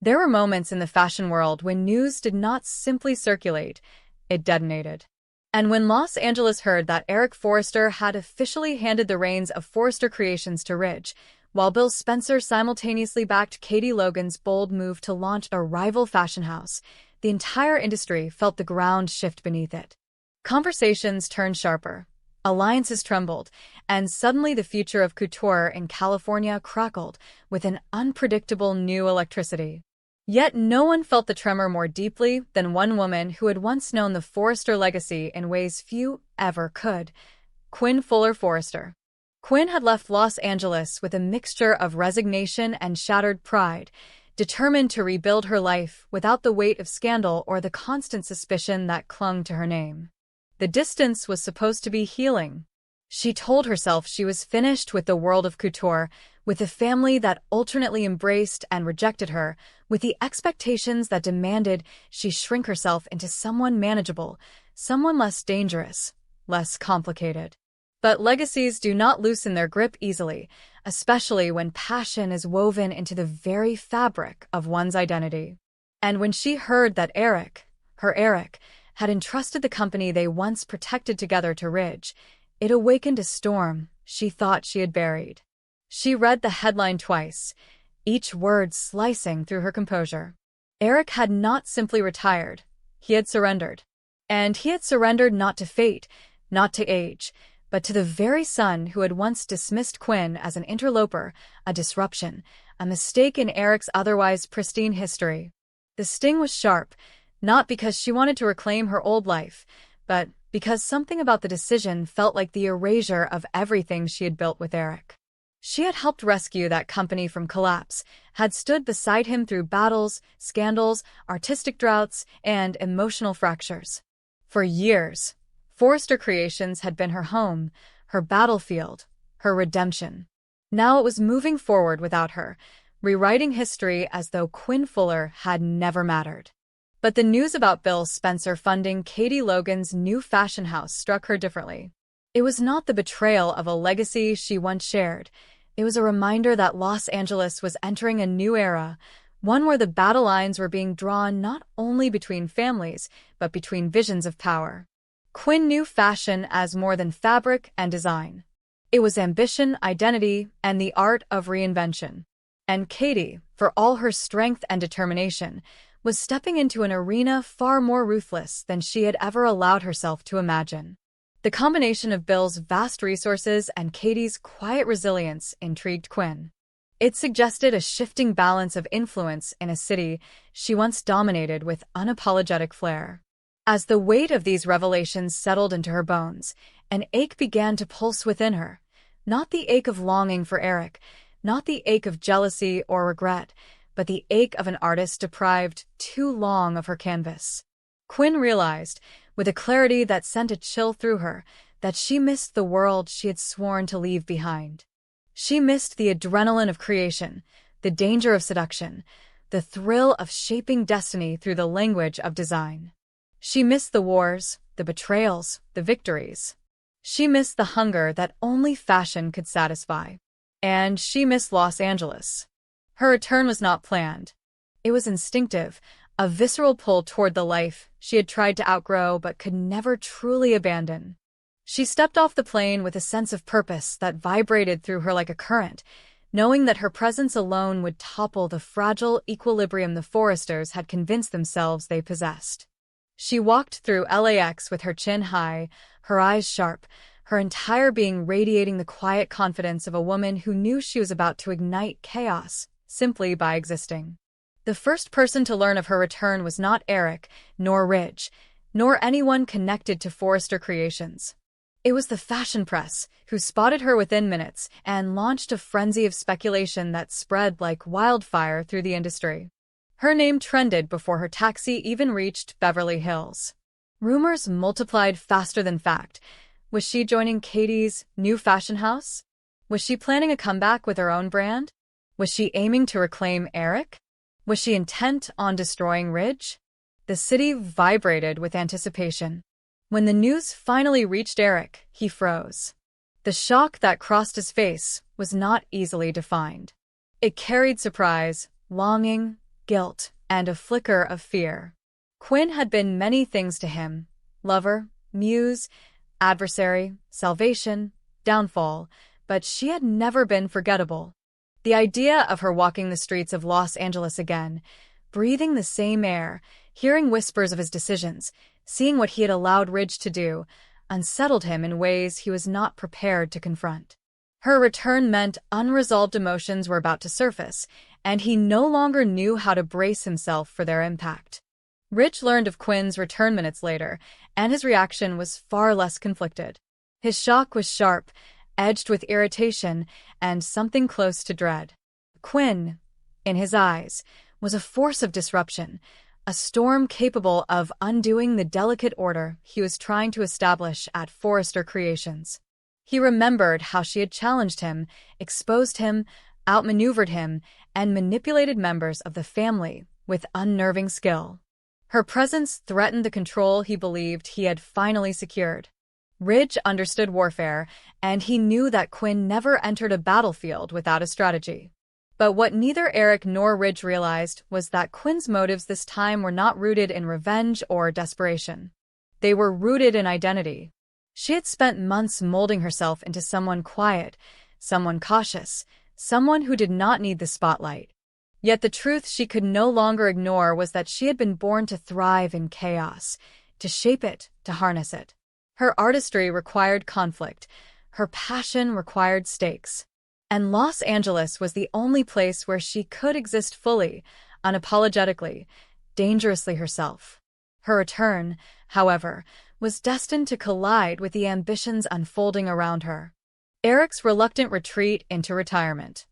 There were moments in the fashion world when news did not simply circulate, it detonated. And when Los Angeles heard that Eric Forrester had officially handed the reins of Forrester Creations to Ridge, while Bill Spencer simultaneously backed Katie Logan's bold move to launch a rival fashion house, the entire industry felt the ground shift beneath it. Conversations turned sharper, alliances trembled, and suddenly the future of couture in California crackled with an unpredictable new electricity. Yet no one felt the tremor more deeply than one woman who had once known the Forrester legacy in ways few ever could: Quinn Fuller Forrester. Quinn had left Los Angeles with a mixture of resignation and shattered pride, determined to rebuild her life without the weight of scandal or the constant suspicion that clung to her name. The distance was supposed to be healing. She told herself she was finished with the world of couture, with a family that alternately embraced and rejected her, with the expectations that demanded she shrink herself into someone manageable, someone less dangerous, less complicated. But legacies do not loosen their grip easily, especially when passion is woven into the very fabric of one's identity. And when she heard that Eric, her Eric, had entrusted the company they once protected together to Ridge, it awakened a storm she thought she had buried. She read the headline twice, each word slicing through her composure. Eric had not simply retired, he had surrendered. And he had surrendered not to fate, not to age, but to the very son who had once dismissed Quinn as an interloper, a disruption, a mistake in Eric's otherwise pristine history. The sting was sharp, not because she wanted to reclaim her old life, but because something about the decision felt like the erasure of everything she had built with Eric. She had helped rescue that company from collapse, had stood beside him through battles, scandals, artistic droughts, and emotional fractures. For years, Forrester Creations had been her home, her battlefield, her redemption. Now it was moving forward without her, rewriting history as though Quinn Fuller had never mattered. But the news about Bill Spencer funding Katie Logan's new fashion house struck her differently. It was not the betrayal of a legacy she once shared. It was a reminder that Los Angeles was entering a new era, one where the battle lines were being drawn not only between families, but between visions of power. Quinn knew fashion as more than fabric and design. It was ambition, identity, and the art of reinvention. And Katie, for all her strength and determination, was stepping into an arena far more ruthless than she had ever allowed herself to imagine. The combination of Bill's vast resources and Katie's quiet resilience intrigued Quinn. It suggested a shifting balance of influence in a city she once dominated with unapologetic flair. As the weight of these revelations settled into her bones, an ache began to pulse within her. Not the ache of longing for Eric, not the ache of jealousy or regret, but the ache of an artist deprived too long of her canvas. Quinn realized, with a clarity that sent a chill through her, that she missed the world she had sworn to leave behind. She missed the adrenaline of creation, the danger of seduction, the thrill of shaping destiny through the language of design. She missed the wars, the betrayals, the victories. She missed the hunger that only fashion could satisfy. And she missed Los Angeles. Her return was not planned. It was instinctive, a visceral pull toward the life she had tried to outgrow but could never truly abandon. She stepped off the plane with a sense of purpose that vibrated through her like a current, knowing that her presence alone would topple the fragile equilibrium the Forresters had convinced themselves they possessed. She walked through LAX with her chin high, her eyes sharp, her entire being radiating the quiet confidence of a woman who knew she was about to ignite chaos simply by existing. The first person to learn of her return was not Eric, nor Ridge, nor anyone connected to Forrester Creations. It was the fashion press, who spotted her within minutes and launched a frenzy of speculation that spread like wildfire through the industry. Her name trended before her taxi even reached Beverly Hills. Rumors multiplied faster than fact. Was she joining Katie's new fashion house? Was she planning a comeback with her own brand? Was she aiming to reclaim Eric? Was she intent on destroying Ridge? The city vibrated with anticipation. When the news finally reached Eric, he froze. The shock that crossed his face was not easily defined. It carried surprise, longing, guilt, and a flicker of fear. Quinn had been many things to him: lover, muse, adversary, salvation, downfall, but she had never been forgettable. The idea of her walking the streets of Los Angeles again, breathing the same air, hearing whispers of his decisions, seeing what he had allowed Ridge to do, unsettled him in ways he was not prepared to confront. Her return meant unresolved emotions were about to surface, and he no longer knew how to brace himself for their impact. Ridge learned of Quinn's return minutes later, and his reaction was far less conflicted. His shock was sharp, edged with irritation and something close to dread. Quinn, in his eyes, was a force of disruption, a storm capable of undoing the delicate order he was trying to establish at Forrester Creations. He remembered how she had challenged him, exposed him, outmaneuvered him, and manipulated members of the family with unnerving skill. Her presence threatened the control he believed he had finally secured. Ridge understood warfare, and he knew that Quinn never entered a battlefield without a strategy. But what neither Eric nor Ridge realized was that Quinn's motives this time were not rooted in revenge or desperation. They were rooted in identity. She had spent months molding herself into someone quiet, someone cautious, someone who did not need the spotlight. Yet the truth she could no longer ignore was that she had been born to thrive in chaos, to shape it, to harness it. Her artistry required conflict. Her passion required stakes. And Los Angeles was the only place where she could exist fully, unapologetically, dangerously herself. Her return, however, was destined to collide with the ambitions unfolding around her. Eric's reluctant retreat into retirement.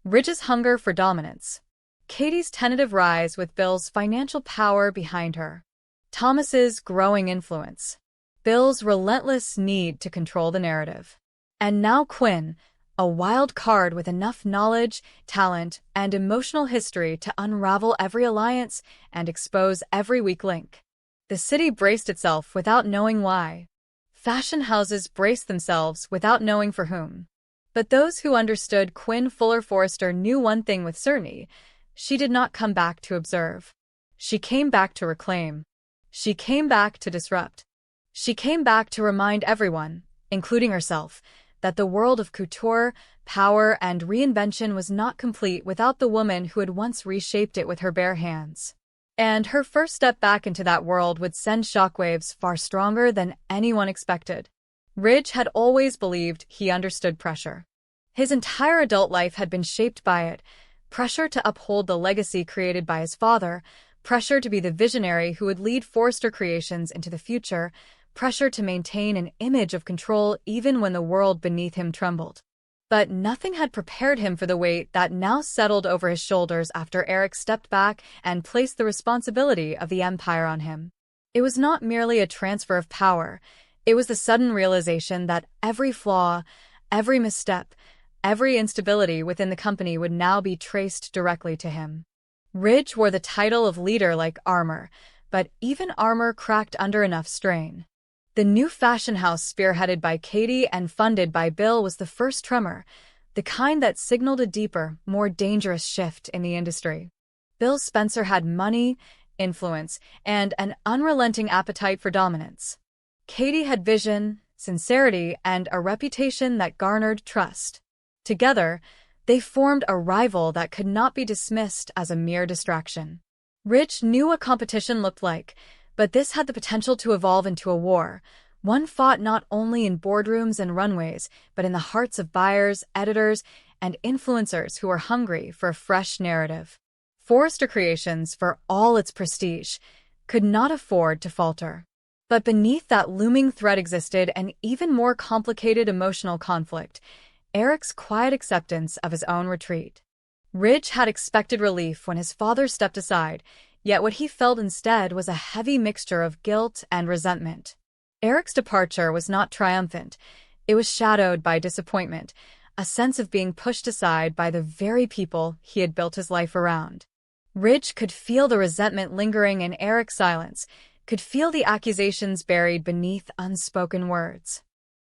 Ridge's hunger for dominance. Katie's tentative rise with Bill's financial power behind her. Thomas's growing influence. Bill's relentless need to control the narrative. And now Quinn, a wild card with enough knowledge, talent, and emotional history to unravel every alliance and expose every weak link. The city braced itself without knowing why. Fashion houses braced themselves without knowing for whom. But those who understood Quinn Fuller Forrester knew one thing with certainty: she did not come back to observe. She came back to reclaim. She came back to disrupt. She came back to remind everyone, including herself, that the world of couture, power, and reinvention was not complete without the woman who had once reshaped it with her bare hands. And her first step back into that world would send shockwaves far stronger than anyone expected. Ridge had always believed he understood pressure. His entire adult life had been shaped by it: pressure to uphold the legacy created by his father, pressure to be the visionary who would lead Forrester Creations into the future, pressure to maintain an image of control even when the world beneath him trembled. But nothing had prepared him for the weight that now settled over his shoulders after Eric stepped back and placed the responsibility of the empire on him. It was not merely a transfer of power. It was the sudden realization that every flaw, every misstep, every instability within the company would now be traced directly to him. Ridge wore the title of leader like armor, but even armor cracked under enough strain. The new fashion house spearheaded by Katie and funded by Bill was the first tremor, the kind that signaled a deeper, more dangerous shift in the industry. Bill Spencer had money, influence, and an unrelenting appetite for dominance. Katie had vision, sincerity, and a reputation that garnered trust. Together, they formed a rival that could not be dismissed as a mere distraction. Ridge knew what competition looked like, but this had the potential to evolve into a war, one fought not only in boardrooms and runways, but in the hearts of buyers, editors, and influencers who were hungry for a fresh narrative. Forrester Creations, for all its prestige, could not afford to falter. But beneath that looming threat existed an even more complicated emotional conflict: Eric's quiet acceptance of his own retreat. Ridge had expected relief when his father stepped aside, yet what he felt instead was a heavy mixture of guilt and resentment. Eric's departure was not triumphant. It was shadowed by disappointment, a sense of being pushed aside by the very people he had built his life around. Ridge could feel the resentment lingering in Eric's silence, could feel the accusations buried beneath unspoken words.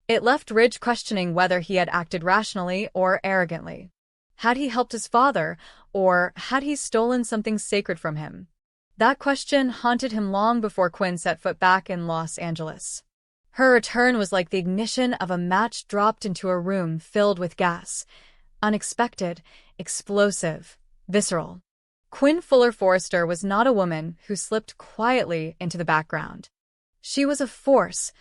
It left Ridge questioning whether he had acted rationally or arrogantly. Had he helped his father, or had he stolen something sacred from him? That question haunted him long before Quinn set foot back in Los Angeles. Her return was like the ignition of a match dropped into a room filled with gas. Unexpected, explosive, visceral. Quinn Fuller Forrester was not a woman who slipped quietly into the background. She was a force,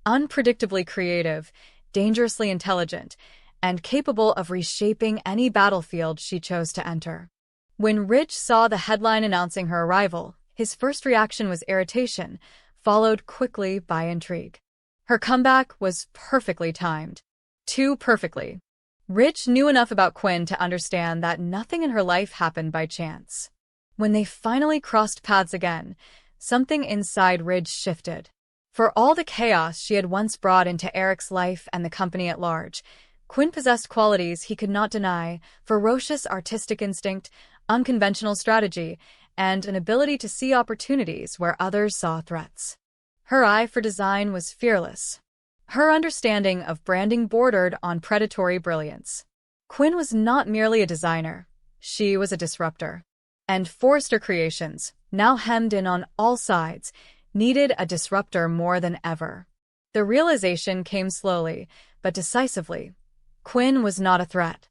unpredictably creative, dangerously intelligent, and capable of reshaping any battlefield she chose to enter. When Ridge saw the headline announcing her arrival, his first reaction was irritation, followed quickly by intrigue. Her comeback was perfectly timed. Too perfectly. Ridge knew enough about Quinn to understand that nothing in her life happened by chance. When they finally crossed paths again, something inside Ridge shifted. For all the chaos she had once brought into Eric's life and the company at large, Quinn possessed qualities he could not deny: ferocious artistic instinct, unconventional strategy, and an ability to see opportunities where others saw threats. Her eye for design was fearless. Her understanding of branding bordered on predatory brilliance. Quinn was not merely a designer. She was a disruptor. And Forrester Creations, now hemmed in on all sides, needed a disruptor more than ever. The realization came slowly, but decisively. Quinn was not a threat.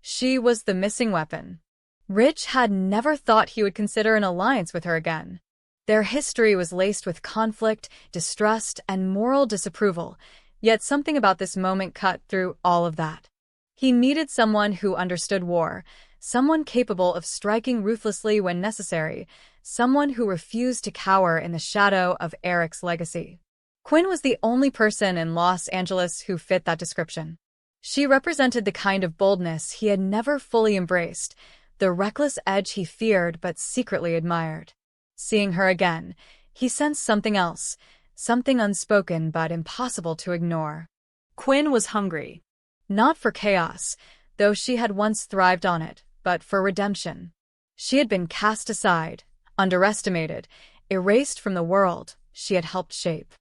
She was the missing weapon. Ridge had never thought he would consider an alliance with her again. Their history was laced with conflict, distrust, and moral disapproval, yet something about this moment cut through all of that. He needed someone who understood war, someone capable of striking ruthlessly when necessary, someone who refused to cower in the shadow of Eric's legacy. Quinn was the only person in Los Angeles who fit that description. She represented the kind of boldness he had never fully embraced, the reckless edge he feared but secretly admired. Seeing her again, he sensed something else, something unspoken but impossible to ignore. Quinn was hungry. Not for chaos, though she had once thrived on it, but for redemption. She had been cast aside, underestimated, erased from the world she had helped shape.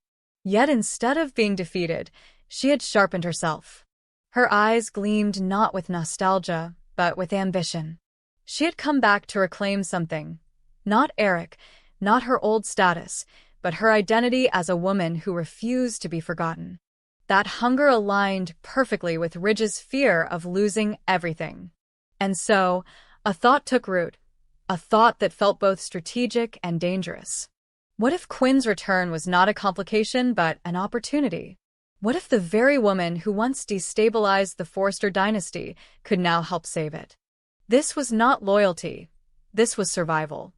Yet instead of being defeated, she had sharpened herself. Her eyes gleamed not with nostalgia, but with ambition. She had come back to reclaim something. Not Eric, not her old status, but her identity as a woman who refused to be forgotten. That hunger aligned perfectly with Ridge's fear of losing everything. And so, a thought took root, a thought that felt both strategic and dangerous. What if Quinn's return was not a complication but an opportunity? What if the very woman who once destabilized the Forrester dynasty could now help save it? This was not loyalty. This was survival.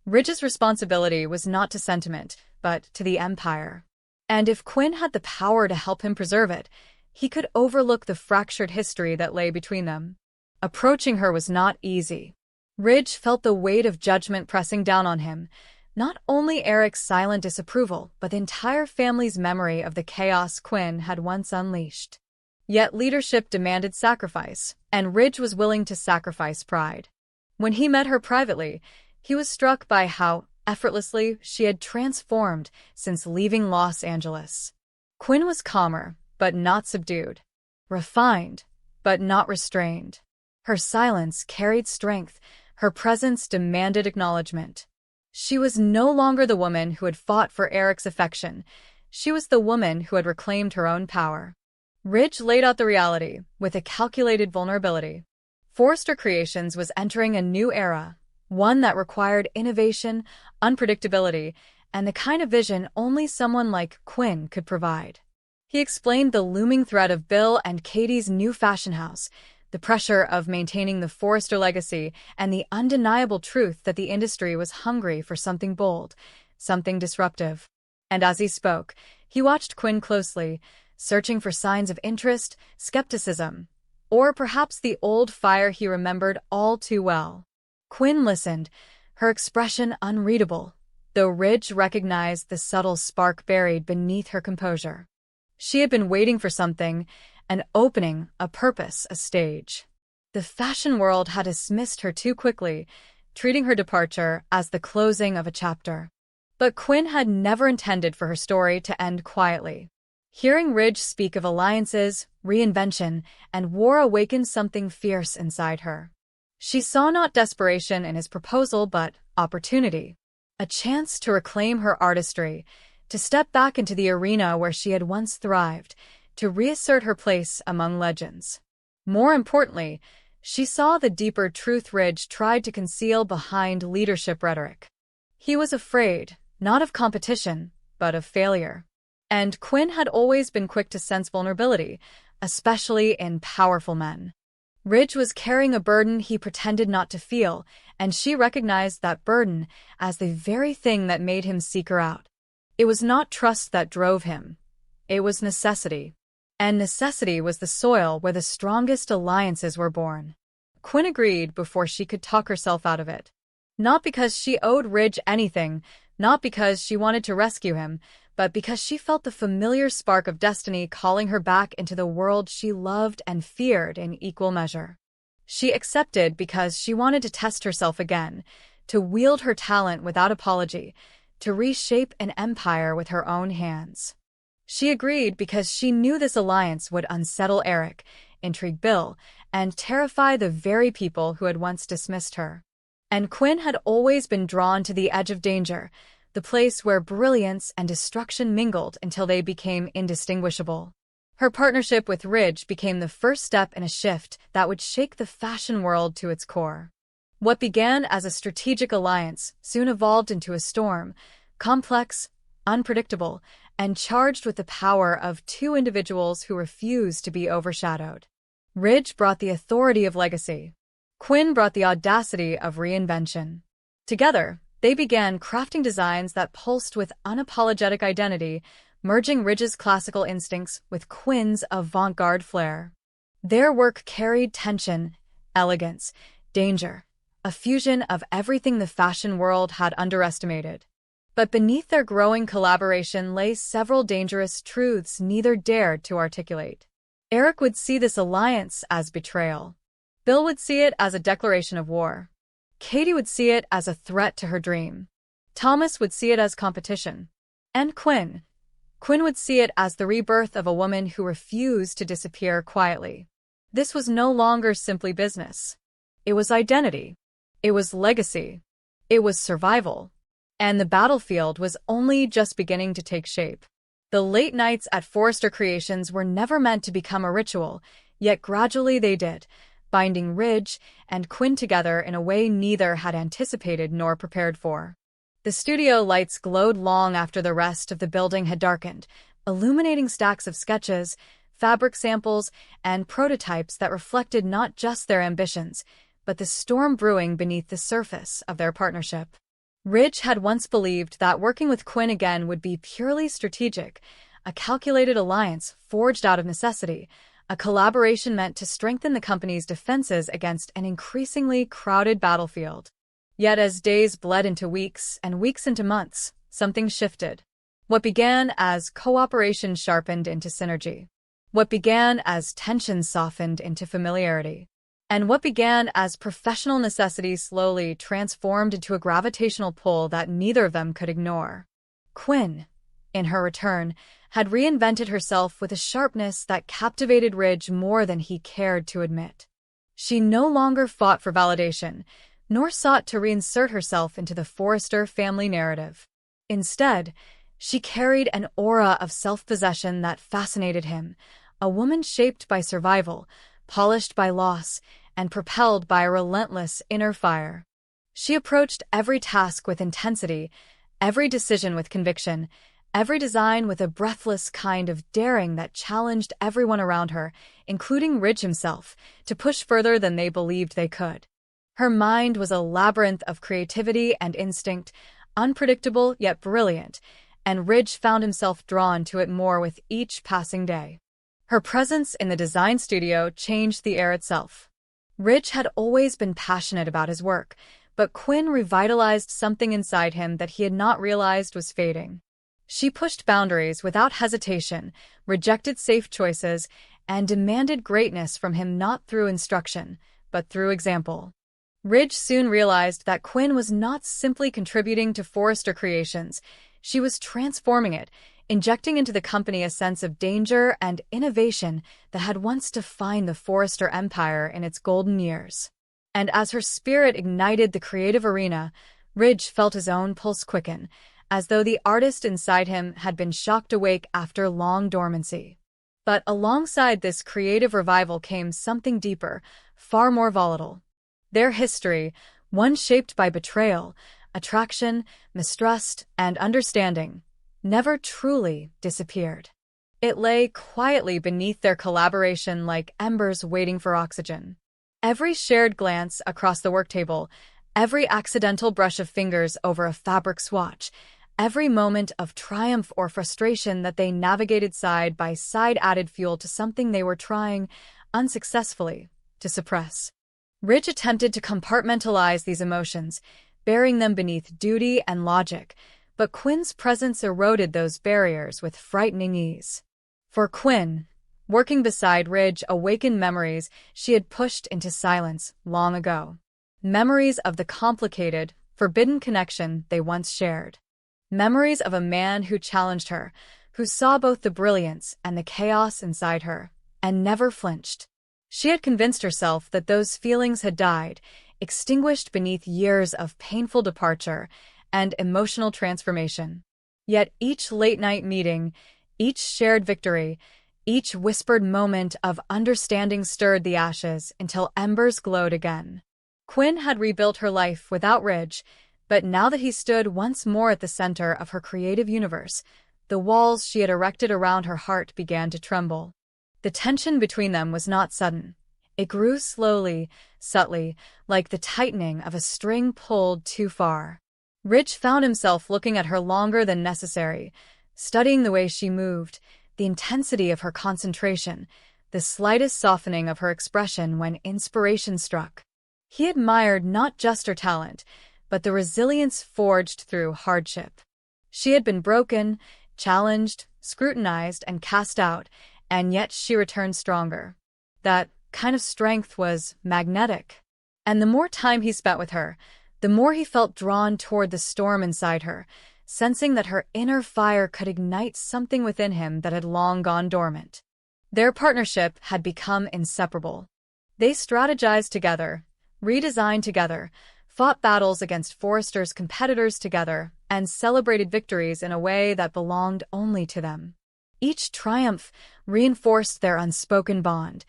Ridge's responsibility was not to sentiment, but to the empire. And if Quinn had the power to help him preserve it, he could overlook the fractured history that lay between them. Approaching her was not easy. Ridge felt the weight of judgment pressing down on him, not only Eric's silent disapproval, but the entire family's memory of the chaos Quinn had once unleashed. Yet leadership demanded sacrifice, and Ridge was willing to sacrifice pride. When he met her privately, he was struck by how effortlessly she had transformed since leaving Los Angeles. Quinn was calmer, but not subdued. Refined, but not restrained. Her silence carried strength. Her presence demanded acknowledgement. She was no longer the woman who had fought for Eric's affection. She was the woman who had reclaimed her own power. Ridge laid out the reality with a calculated vulnerability. Forrester Creations was entering a new era, one that required innovation, unpredictability, and the kind of vision only someone like Quinn could provide. He explained the looming threat of Bill and Katie's new fashion house, the pressure of maintaining the Forrester legacy, and the undeniable truth that the industry was hungry for something bold, something disruptive. And as he spoke, he watched Quinn closely, searching for signs of interest, skepticism, or perhaps the old fire he remembered all too well. Quinn listened, her expression unreadable, though Ridge recognized the subtle spark buried beneath her composure. She had been waiting for something, an opening, a purpose, a stage. The fashion world had dismissed her too quickly, treating her departure as the closing of a chapter. But Quinn had never intended for her story to end quietly. Hearing Ridge speak of alliances, reinvention, and war awakened something fierce inside her. She saw not desperation in his proposal but opportunity. A chance to reclaim her artistry, to step back into the arena where she had once thrived, to reassert her place among legends. More importantly, she saw the deeper truth Ridge tried to conceal behind leadership rhetoric. He was afraid, not of competition, but of failure. And Quinn had always been quick to sense vulnerability, especially in powerful men. Ridge was carrying a burden he pretended not to feel, and she recognized that burden as the very thing that made him seek her out. It was not trust that drove him. It was necessity. And necessity was the soil where the strongest alliances were born. Quinn agreed before she could talk herself out of it. Not because she owed Ridge anything, not because she wanted to rescue him, but because she felt the familiar spark of destiny calling her back into the world she loved and feared in equal measure. She accepted because she wanted to test herself again, to wield her talent without apology, to reshape an empire with her own hands. She agreed because she knew this alliance would unsettle Eric, intrigue Bill, and terrify the very people who had once dismissed her. And Quinn had always been drawn to the edge of danger, the place where brilliance and destruction mingled until they became indistinguishable. Her partnership with Ridge became the first step in a shift that would shake the fashion world to its core. What began as a strategic alliance soon evolved into a storm, complex, unpredictable, and charged with the power of two individuals who refused to be overshadowed. Ridge brought the authority of legacy. Quinn brought the audacity of reinvention. Together, they began crafting designs that pulsed with unapologetic identity, merging Ridge's classical instincts with Quinn's avant-garde flair. Their work carried tension, elegance, danger, a fusion of everything the fashion world had underestimated. But beneath their growing collaboration lay several dangerous truths neither dared to articulate. Eric would see this alliance as betrayal. Bill would see it as a declaration of war. Katie would see it as a threat to her dream. Thomas would see it as competition. And Quinn would see it as the rebirth of a woman who refused to disappear quietly. This was no longer simply business. It was identity. It was legacy. It was survival. And the battlefield was only just beginning to take shape. The late nights at Forrester Creations were never meant to become a ritual, yet gradually they did, binding Ridge and Quinn together in a way neither had anticipated nor prepared for. The studio lights glowed long after the rest of the building had darkened, illuminating stacks of sketches, fabric samples, and prototypes that reflected not just their ambitions, but the storm brewing beneath the surface of their partnership. Ridge had once believed that working with Quinn again would be purely strategic, a calculated alliance forged out of necessity, a collaboration meant to strengthen the company's defenses against an increasingly crowded battlefield. Yet as days bled into weeks and weeks into months, something shifted. What began as cooperation sharpened into synergy. What began as tension softened into familiarity. And what began as professional necessity slowly transformed into a gravitational pull that neither of them could ignore. Quinn, in her return, had reinvented herself with a sharpness that captivated Ridge more than he cared to admit. She no longer fought for validation, nor sought to reinsert herself into the Forrester family narrative. Instead, she carried an aura of self-possession that fascinated him, a woman shaped by survival, polished by loss, and propelled by a relentless inner fire. She approached every task with intensity, every decision with conviction, every design with a breathless kind of daring that challenged everyone around her, including Ridge himself, to push further than they believed they could. Her mind was a labyrinth of creativity and instinct, unpredictable yet brilliant, and Ridge found himself drawn to it more with each passing day. Her presence in the design studio changed the air itself. Ridge had always been passionate about his work, but Quinn revitalized something inside him that he had not realized was fading. She pushed boundaries without hesitation, rejected safe choices, and demanded greatness from him not through instruction, but through example. Ridge soon realized that Quinn was not simply contributing to Forrester Creations, she was transforming it, injecting into the company a sense of danger and innovation that had once defined the Forrester empire in its golden years. And as her spirit ignited the creative arena, Ridge felt his own pulse quicken, as though the artist inside him had been shocked awake after long dormancy. But alongside this creative revival came something deeper, far more volatile. Their history, one shaped by betrayal, attraction, mistrust, and understanding, never truly disappeared. It lay quietly beneath their collaboration like embers waiting for oxygen. Every shared glance across the work table, every accidental brush of fingers over a fabric swatch, every moment of triumph or frustration that they navigated side by side added fuel to something they were trying, unsuccessfully, to suppress. Ridge attempted to compartmentalize these emotions, burying them beneath duty and logic, but Quinn's presence eroded those barriers with frightening ease. For Quinn, working beside Ridge awakened memories she had pushed into silence long ago. Memories of the complicated, forbidden connection they once shared. Memories of a man who challenged her, who saw both the brilliance and the chaos inside her, and never flinched. She had convinced herself that those feelings had died, extinguished beneath years of painful departure and emotional transformation. Yet each late-night meeting, each shared victory, each whispered moment of understanding stirred the ashes until embers glowed again. Quinn had rebuilt her life without Ridge, but now that he stood once more at the center of her creative universe, the walls she had erected around her heart began to tremble. The tension between them was not sudden. It grew slowly, subtly, like the tightening of a string pulled too far. Ridge found himself looking at her longer than necessary, studying the way she moved, the intensity of her concentration, the slightest softening of her expression when inspiration struck. He admired not just her talent, but the resilience forged through hardship. She had been broken, challenged, scrutinized, and cast out, and yet she returned stronger. That kind of strength was magnetic. And the more time he spent with her, the more he felt drawn toward the storm inside her, sensing that her inner fire could ignite something within him that had long gone dormant. Their partnership had become inseparable. They strategized together, redesigned together, fought battles against Forrester's competitors together, and celebrated victories in a way that belonged only to them. Each triumph reinforced their unspoken bond.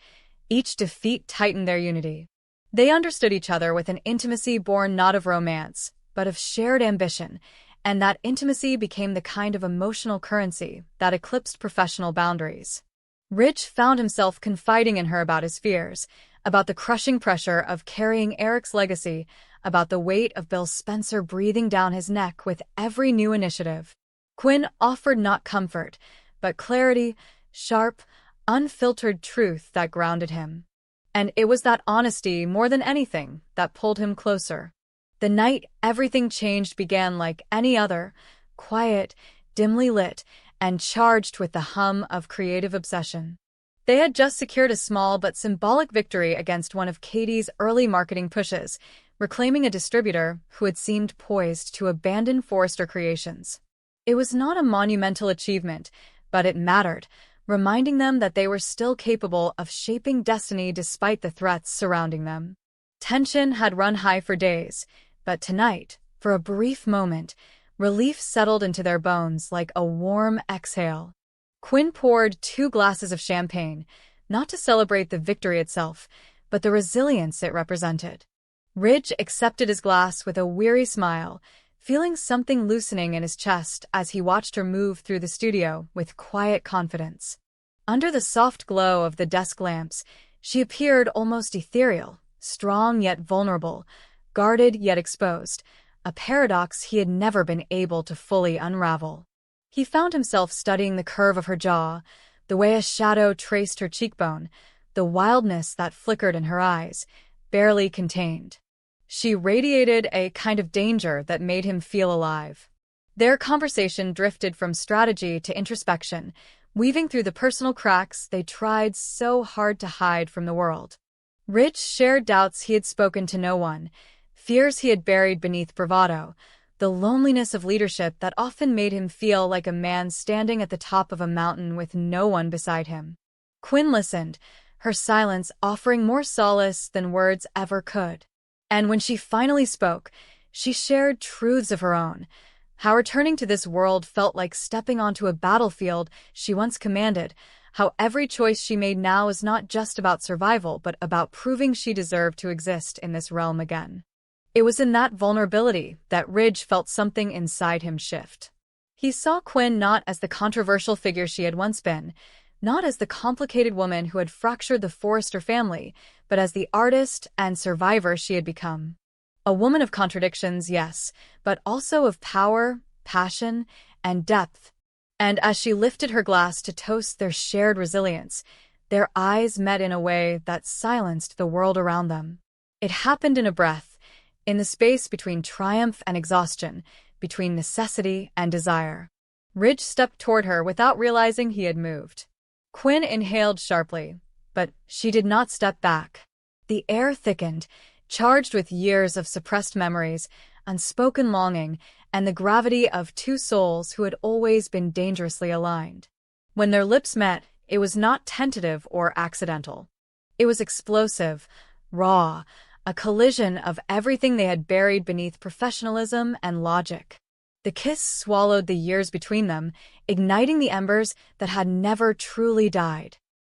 Each defeat tightened their unity. They understood each other with an intimacy born not of romance, but of shared ambition, and that intimacy became the kind of emotional currency that eclipsed professional boundaries. Ridge found himself confiding in her about his fears, about the crushing pressure of carrying Eric's legacy, about the weight of Bill Spencer breathing down his neck with every new initiative. Quinn offered not comfort, but clarity, sharp, unfiltered truth that grounded him. And it was that honesty, more than anything, that pulled him closer. The night everything changed began like any other, quiet, dimly lit, and charged with the hum of creative obsession. They had just secured a small but symbolic victory against one of Katie's early marketing pushes, reclaiming a distributor who had seemed poised to abandon Forrester Creations. It was not a monumental achievement, but it mattered, reminding them that they were still capable of shaping destiny despite the threats surrounding them. Tension had run high for days, but tonight, for a brief moment, relief settled into their bones like a warm exhale. Quinn poured 2 glasses of champagne, not to celebrate the victory itself, but the resilience it represented. Ridge accepted his glass with a weary smile, feeling something loosening in his chest as he watched her move through the studio with quiet confidence. Under the soft glow of the desk lamps, she appeared almost ethereal, strong yet vulnerable, guarded yet exposed, a paradox he had never been able to fully unravel. He found himself studying the curve of her jaw, the way a shadow traced her cheekbone, the wildness that flickered in her eyes, barely contained. She radiated a kind of danger that made him feel alive. Their conversation drifted from strategy to introspection, weaving through the personal cracks they tried so hard to hide from the world. Ridge shared doubts he had spoken to no one, fears he had buried beneath bravado, the loneliness of leadership that often made him feel like a man standing at the top of a mountain with no one beside him. Quinn listened, her silence offering more solace than words ever could. And when she finally spoke, she shared truths of her own. How returning to this world felt like stepping onto a battlefield she once commanded, how every choice she made now is not just about survival, but about proving she deserved to exist in this realm again. It was in that vulnerability that Ridge felt something inside him shift. He saw Quinn not as the controversial figure she had once been, not as the complicated woman who had fractured the Forrester family, but as the artist and survivor she had become. A woman of contradictions, yes, but also of power, passion, and depth. And as she lifted her glass to toast their shared resilience, their eyes met in a way that silenced the world around them. It happened in a breath, in the space between triumph and exhaustion, between necessity and desire. Ridge stepped toward her without realizing he had moved. Quinn inhaled sharply, but she did not step back. The air thickened, charged with years of suppressed memories, unspoken longing, and the gravity of two souls who had always been dangerously aligned. When their lips met, it was not tentative or accidental. It was explosive, raw, a collision of everything they had buried beneath professionalism and logic. The kiss swallowed the years between them, igniting the embers that had never truly died.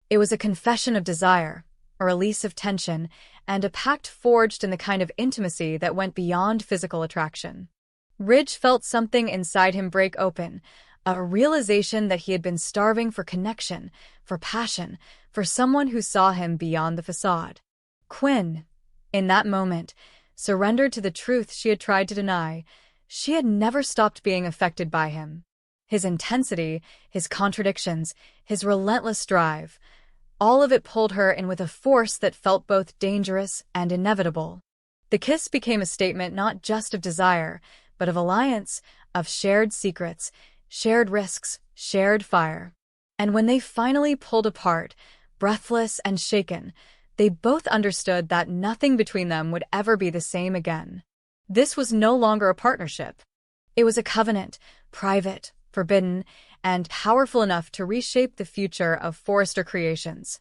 It was a confession of desire, a release of tension, and a pact forged in the kind of intimacy that went beyond physical attraction. Ridge felt something inside him break open, a realization that he had been starving for connection, for passion, for someone who saw him beyond the facade. Quinn, in that moment, surrendered to the truth she had tried to deny. She had never stopped being affected by him. His intensity, his contradictions, his relentless drive, all of it pulled her in with a force that felt both dangerous and inevitable. The kiss became a statement not just of desire, but of alliance, of shared secrets, shared risks, shared fire. And when they finally pulled apart, breathless and shaken, they both understood that nothing between them would ever be the same again. This was no longer a partnership. It was a covenant, private, forbidden, and powerful enough to reshape the future of Forrester Creations.